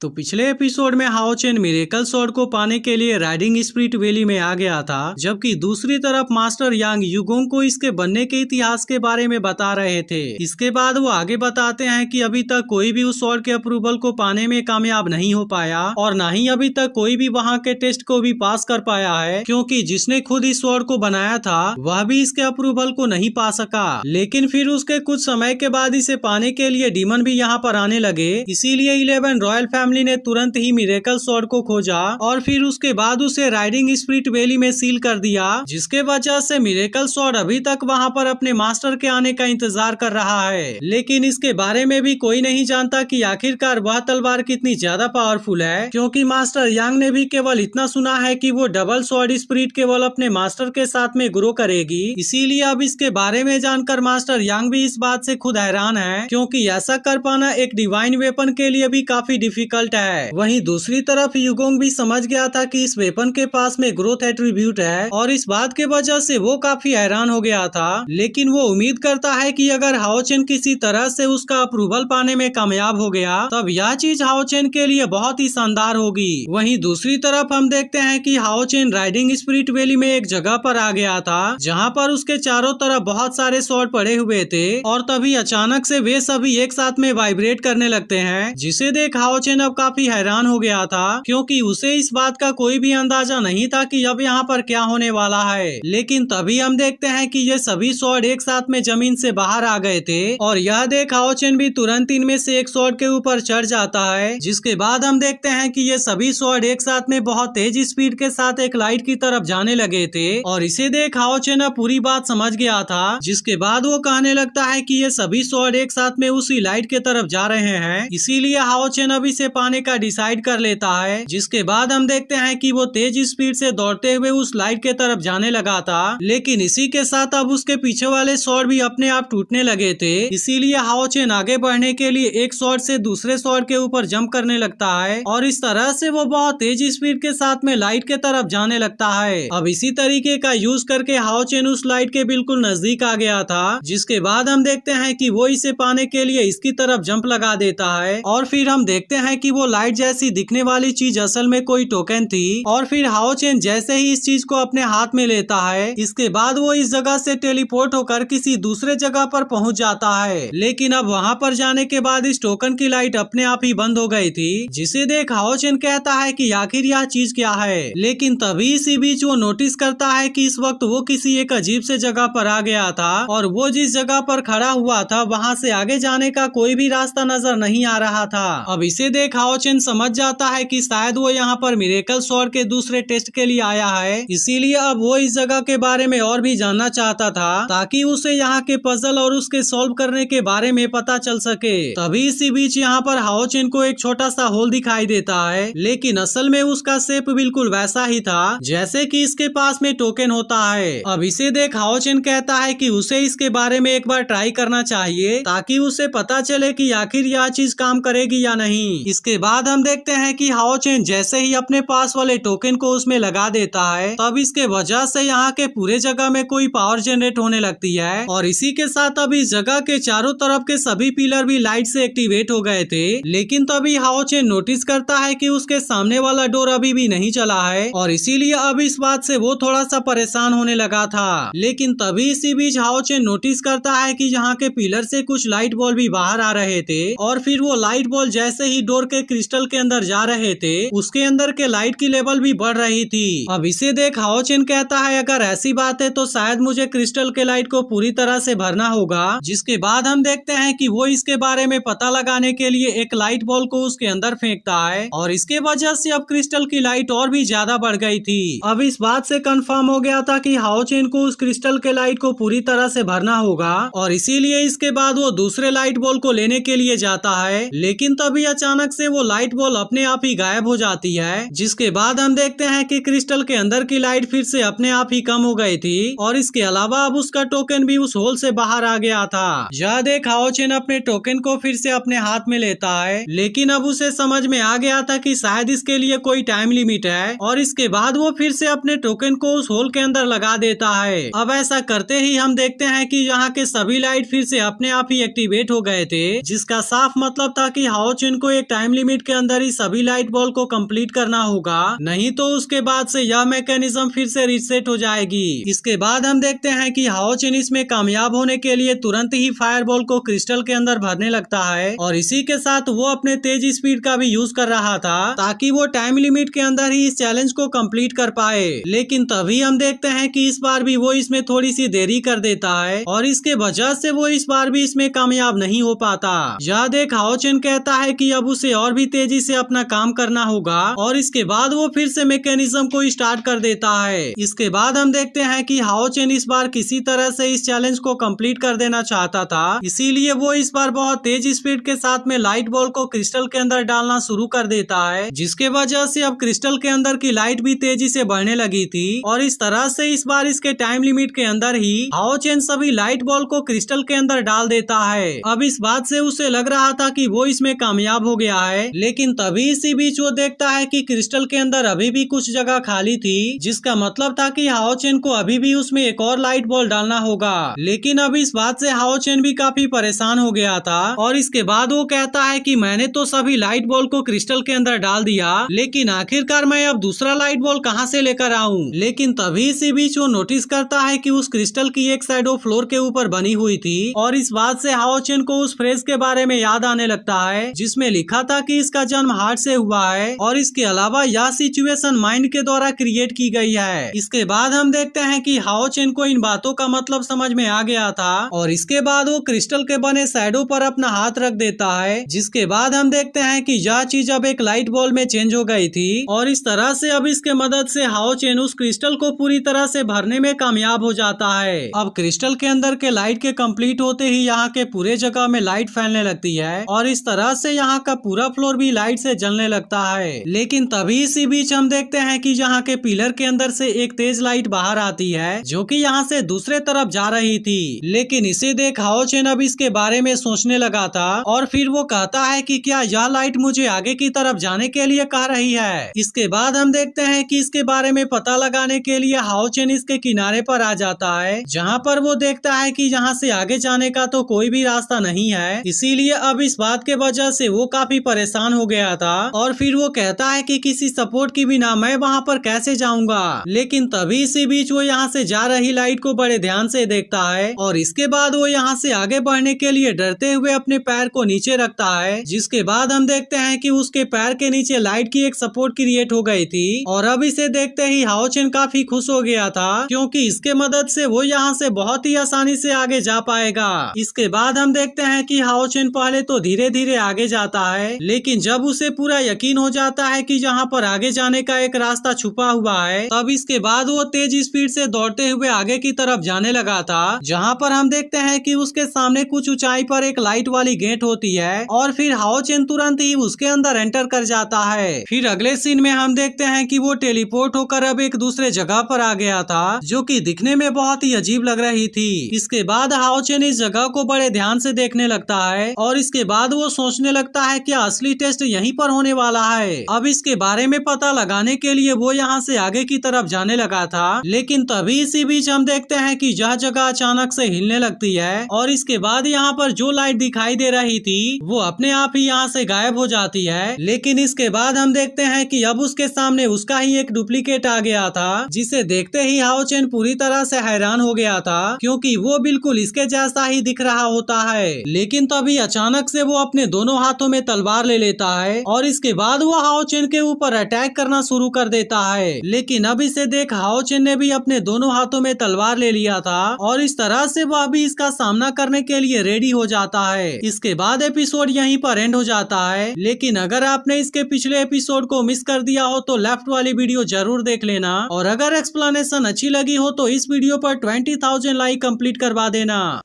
तो पिछले एपिसोड में हाओ चेन मिरेकल स्वॉर्ड को पाने के लिए राइडिंग स्पिरिट वैली में आ गया था, जबकि दूसरी तरफ मास्टर यांग युगोंग को इसके बनने के इतिहास के बारे में बता रहे थे। इसके बाद वो आगे बताते हैं कि अभी तक कोई भी उस स्वॉर्ड के अप्रूवल को पाने में कामयाब नहीं हो पाया और न ही अभी तक कोई भी वहाँ के टेस्ट को भी पास कर पाया है, क्योंकि जिसने खुद इस स्वॉर्ड को बनाया था वह भी इसके अप्रूवल को नहीं पा सका। लेकिन फिर उसके कुछ समय के बाद इसे पाने के लिए डीमन भी यहाँ पर आने लगे, इसीलिए 11 रॉयल फैमिली ने तुरंत ही मिरेकल स्वॉर्ड को खोजा और फिर उसके बाद उसे राइडिंग स्पिरिट वैली में सील कर दिया, जिसके वजह से मिरेकल स्वॉर्ड अभी तक वहाँ पर अपने मास्टर के आने का इंतजार कर रहा है। लेकिन इसके बारे में भी कोई नहीं जानता कि आखिरकार वह तलवार कितनी ज्यादा पावरफुल है, क्योंकि मास्टर यांग ने भी केवल इतना सुना है कि वो डबल स्वॉर्ड स्पिरिट केवल अपने मास्टर के साथ में ग्रो करेगी। इसीलिए अब इसके बारे में जानकर मास्टर यांग भी इस बात से खुद हैरान है, क्योंकि ऐसा कर पाना एक डिवाइन वेपन के लिए भी काफी डिफिकल्ट है। वहीं दूसरी तरफ युगोंग भी समझ गया था कि इस वेपन के पास में ग्रोथ एट्रीब्यूट है और इस बात के वजह से वो काफी हैरान हो गया था। लेकिन वो उम्मीद करता है कि अगर हाओ चेन किसी तरह से उसका अप्रूवल पाने में कामयाब हो गया तब यह चीज हाओ चेन के लिए बहुत ही शानदार होगी। वहीं दूसरी तरफ हम देखते हैं कि हाओ चेन राइडिंग स्पिरिट वैली में एक जगह पर आ गया था जहाँ पर उसके चारों तरफ बहुत सारे स्वॉर्ड पड़े हुए थे और तभी अचानक से वे सभी एक साथ में वाइब्रेट करने लगते हैं, जिसे देख हाओ चेन अब काफी हैरान हो गया था, क्योंकि उसे इस बात का कोई भी अंदाजा नहीं था कि अब यहाँ पर क्या होने वाला है। लेकिन तभी हम देखते हैं कि ये सभी स्वॉर्ड एक साथ में जमीन से बाहर आ गए थे और यह देख हाओ चेन भी तुरंत इनमें से एक स्वॉर्ड के ऊपर चढ़ जाता है, जिसके बाद हम देखते हैं कि ये सभी स्वॉर्ड एक साथ में बहुत तेज स्पीड के साथ एक लाइट की तरफ जाने लगे थे और इसे देख हाओ चेन अब पूरी बात समझ गया था, जिसके बाद वो कहने लगता है कि ये सभी स्वॉर्ड एक साथ में उसी लाइट के तरफ जा रहे हैं। इसीलिए हाओ चेन अब इसे पाने का डिसाइड कर लेता है, जिसके बाद हम देखते हैं कि वो तेज स्पीड से दौड़ते हुए उस लाइट के तरफ जाने लगा था। लेकिन इसी के साथ अब उसके पीछे वाले स्वॉर्ड भी अपने आप टूटने लगे थे, इसीलिए हाओ चेन आगे बढ़ने के लिए एक स्वॉर्ड से दूसरे स्वॉर्ड के ऊपर जंप करने लगता है और इस तरह से वो बहुत तेज स्पीड के साथ में लाइट के तरफ जाने लगता है। अब इसी तरीके का यूज करके हाओ चेन उस लाइट के बिल्कुल नजदीक आ गया था, जिसके बाद हम देखते हैं कि वो इसे पाने के लिए इसकी तरफ जंप लगा देता है और फिर हम देखते हैं कि वो लाइट जैसी दिखने वाली चीज असल में कोई टोकन थी और फिर हाओ चेन जैसे ही इस चीज को अपने हाथ में लेता है, इसके बाद वो इस जगह से टेलीपोर्ट होकर किसी दूसरे जगह पर पहुंच जाता है। लेकिन अब वहां पर जाने के बाद इस टोकन की लाइट अपने आप ही बंद हो गई थी, जिसे देख हाओ चेन कहता है कि आखिर यह चीज क्या है। लेकिन तभी इसी बीच वो नोटिस करता है कि इस वक्त वो किसी एक अजीब से जगह पर आ गया था और वो जिस जगह पर खड़ा हुआ था वहाँ से आगे जाने का कोई भी रास्ता नजर नहीं आ रहा था। अब इसे देख हाओ चेन समझ जाता है कि शायद वो यहाँ पर मिरेकल स्वॉर्ड के दूसरे टेस्ट के लिए आया है, इसीलिए अब वो इस जगह के बारे में और भी जानना चाहता था ताकि उसे यहाँ के पजल और उसके सॉल्व करने के बारे में पता चल सके। तभी इसी बीच यहाँ पर हाओ चेन को एक छोटा सा होल दिखाई देता है, लेकिन असल में उसका शेप बिल्कुल वैसा ही था जैसे कि इसके पास में टोकन होता है। अब इसे देख हाओ चेन कहता है कि उसे इसके बारे में एक बार ट्राई करना चाहिए ताकि उसे पता चले कि आखिर यह चीज काम करेगी या नहीं। इसके बाद हम देखते हैं कि हाओ चेन जैसे ही अपने पास वाले टोकन को उसमें लगा देता है, तब इसके वजह से यहाँ के पूरे जगह में कोई पावर जनरेट होने लगती है और इसी के साथ अब इस जगह के चारों तरफ के सभी पिलर भी लाइट से एक्टिवेट हो गए थे। लेकिन तभी हाओ चेन नोटिस करता है कि उसके सामने वाला डोर अभी भी नहीं चला है और इसीलिए अब इस बात से वो थोड़ा सा परेशान होने लगा था। लेकिन तभी इसी बीच हाओ चेन नोटिस करता है कि यहाँ के पिलर से कुछ लाइट बॉल भी बाहर आ रहे थे और फिर वो लाइट बॉल जैसे ही डोर के क्रिस्टल के अंदर जा रहे थे, उसके अंदर के लाइट की लेवल भी बढ़ रही थी। अब इसे देख हाओ चेन कहता है अगर ऐसी बात है तो शायद मुझे क्रिस्टल के लाइट को पूरी तरह से भरना होगा, जिसके बाद हम देखते हैं कि वो इसके बारे में पता लगाने के लिए एक लाइट बॉल को उसके अंदर फेंकता है और इसके वजह से अब क्रिस्टल की लाइट और भी ज्यादा बढ़ गई थी। अब इस बात से कंफर्म हो गया था कि हाओ चेन को उस क्रिस्टल के लाइट को पूरी तरह से भरना होगा और इसीलिए इसके बाद वो दूसरे लाइट बॉल को लेने के लिए जाता है। लेकिन तभी अचानक से वो लाइट बॉल अपने आप ही गायब हो जाती है, जिसके बाद हम देखते हैं कि क्रिस्टल के अंदर की लाइट फिर से अपने आप ही कम हो गई थी और इसके अलावा अब उसका टोकन भी उस होल से बाहर आ गया था। यह देख हाओ चेन अपने टोकन को फिर से अपने हाथ में लेता है, लेकिन अब उसे समझ में आ गया था कि शायद इसके लिए कोई टाइम लिमिट है और इसके बाद वो फिर से अपने टोकन को उस होल के अंदर लगा देता है। अब ऐसा करते ही हम देखते हैं कि यहाँ के सभी लाइट फिर से अपने आप ही एक्टिवेट हो गए थे, जिसका साफ मतलब था कि हाओ चेन को एक टाइम लिमिट के अंदर ही सभी लाइट बॉल को कंप्लीट करना होगा, नहीं तो उसके बाद से यह मैकेनिज्म फिर से रीसेट हो जाएगी। इसके बाद हम देखते हैं कि हाओ चेन इसमें कामयाब होने के लिए तुरंत ही फायर बॉल को क्रिस्टल के अंदर भरने लगता है और इसी के साथ वो अपने तेज स्पीड का भी यूज कर रहा था ताकि वो टाइम लिमिट के अंदर ही इस चैलेंज को कंप्लीट कर पाए। लेकिन तभी हम देखते हैं कि इस बार भी वो इसमें थोड़ी सी देरी कर देता है और इसके वजह से वो इस बार भी इसमें कामयाब नहीं हो पाता। यह देख हाओ चेन कहता है कि अब उसे और भी तेजी से अपना काम करना होगा और इसके बाद वो फिर से मैकेनिज्म को स्टार्ट कर देता है। इसके बाद हम देखते हैं कि हाओ चेन इस बार किसी तरह से इस चैलेंज को कंप्लीट कर देना चाहता था, इसीलिए वो इस बार बहुत तेज स्पीड के साथ में लाइट बॉल को क्रिस्टल के अंदर डालना शुरू कर देता है, जिसके वजह से अब क्रिस्टल के अंदर की लाइट भी तेजी से बढ़ने लगी थी और इस तरह से इस बार इसके टाइम लिमिट के अंदर ही हाओ चेन सभी लाइट बॉल को क्रिस्टल के अंदर डाल देता है। अब इस बात से उसे लग रहा था कि वो इसमें कामयाब हो गया है, लेकिन तभी इसी बीच वो देखता है कि क्रिस्टल के अंदर अभी भी कुछ जगह खाली थी, जिसका मतलब था कि हाओ चेन को अभी भी उसमें एक और लाइट बॉल डालना होगा। लेकिन अब इस बात से हाओ चेन भी काफी परेशान हो गया था और इसके बाद वो कहता है कि मैंने तो सभी लाइट बॉल को क्रिस्टल के अंदर डाल दिया, लेकिन आखिरकार मैं अब दूसरा लाइट बॉल कहां से लेकर आऊं। लेकिन तभी इसी बीच वो नोटिस करता है कि उस क्रिस्टल की एक साइड वो फ्लोर के ऊपर बनी हुई थी और इस बात से हाओ चेन को उस फ्रेज के बारे में याद आने लगता है जिसमें लिखा था कि इसका जन्म हार्ट से हुआ है और इसके अलावा यह सिचुएशन माइंड के द्वारा क्रिएट की गई है। इसके बाद हम देखते हैं कि हाओ चेन को इन बातों का मतलब समझ में आ गया था और इसके बाद वो क्रिस्टल के बने शैडो पर अपना हाथ रख देता है, जिसके बाद हम देखते हैं कि यह चीज अब एक लाइट बॉल में चेंज हो गई थी और इस तरह से अब इसके मदद से हाओ चेन उस क्रिस्टल को पूरी तरह से भरने में कामयाब हो जाता है। अब क्रिस्टल के अंदर के लाइट के कंप्लीट होते ही यहाँ के पूरे जगह में लाइट फैलने लगती है और इस तरह से यहाँ का पूरा फ्लोर भी लाइट से जलने लगता है। लेकिन तभी इसी बीच हम देखते हैं कि यहाँ के पिलर के अंदर से एक तेज लाइट बाहर आती है जो कि यहाँ से दूसरे तरफ जा रही थी। लेकिन इसे देख हाओ चेन अब इसके बारे में सोचने लगा था और फिर वो कहता है कि क्या यह लाइट मुझे आगे की तरफ जाने के लिए कह रही है। इसके बाद हम देखते हैं कि इसके बारे में पता लगाने के लिए हाओ चेन इसके किनारे पर आ जाता है, जहाँ पर वो देखता है कि यहाँ से आगे जाने का तो कोई भी रास्ता नहीं है। इसीलिए अब इस बात के वजह से वो काफी परेशान हो गया था और फिर वो कहता है कि किसी सपोर्ट के बिना मैं वहाँ पर कैसे जाऊंगा। लेकिन तभी इसी बीच वो यहाँ से जा रही लाइट को बड़े ध्यान से देखता है और इसके बाद वो यहाँ से आगे बढ़ने के लिए डरते हुए अपने पैर को नीचे रखता है, जिसके बाद हम देखते हैं कि उसके पैर के नीचे लाइट की एक सपोर्ट क्रिएट हो गई थी और अब इसे देखते ही हाओ चेन काफी खुश हो गया था क्योंकि इसके मदद से वो यहाँ से बहुत ही आसानी से आगे जा पाएगा। इसके बाद हम देखते हैं कि हाओ चेन पहले तो धीरे धीरे आगे जाता है, लेकिन जब उसे पूरा यकीन हो जाता है कि यहाँ पर आगे जाने का एक रास्ता छुपा हुआ है, तब इसके बाद वो तेज स्पीड से दौड़ते हुए आगे की तरफ जाने लगा था, जहाँ पर हम देखते हैं कि उसके सामने कुछ ऊंचाई पर एक लाइट वाली गेट होती है और फिर हाओ चेन तुरंत ही उसके अंदर एंटर कर जाता है। फिर अगले सीन में हम देखते हैं कि वो टेलीपोर्ट होकर अब एक दूसरे जगह पर आ गया था जो कि दिखने में बहुत ही अजीब लग रही थी। इसके बाद हाओ चेन इस जगह को बड़े ध्यान से देखने लगता है और इसके बाद वो सोचने लगता है कि असली टेस्ट यहीं पर होने वाला है। अब इसके बारे में पता लगाने के लिए वो यहाँ से आगे की तरफ जाने लगा था, लेकिन तभी इसी बीच हम देखते हैं कि यह जगह अचानक से हिलने लगती है और इसके बाद यहाँ पर जो लाइट दिखाई दे रही थी वो अपने आप ही यहाँ से गायब हो जाती है। लेकिन इसके बाद हम देखते हैं कि अब उसके सामने उसका ही एक डुप्लीकेट आ गया था, जिसे देखते ही हाओ चेन पूरी तरह से हैरान हो गया था क्योंकि वो बिल्कुल इसके जैसा ही दिख रहा होता है। लेकिन तभी अचानक से वो अपने दोनों हाथों में तलवार ले लेता है और इसके बाद वो हाओ चेन के ऊपर अटैक करना शुरू कर देता है। लेकिन अब इसे देख हाओ चेन ने भी अपने दोनों हाथों में तलवार ले लिया था और इस तरह से वह भी इसका सामना करने के लिए रेडी हो जाता है। इसके बाद एपिसोड यहीं पर एंड हो जाता है, लेकिन अगर आपने इसके पिछले एपिसोड को मिस कर दिया हो तो लेफ्ट वाली वीडियो जरूर देख लेना और अगर एक्सप्लेनेशन अच्छी लगी हो तो इस वीडियो पर 20,000 लाइक कंप्लीट करवा देना।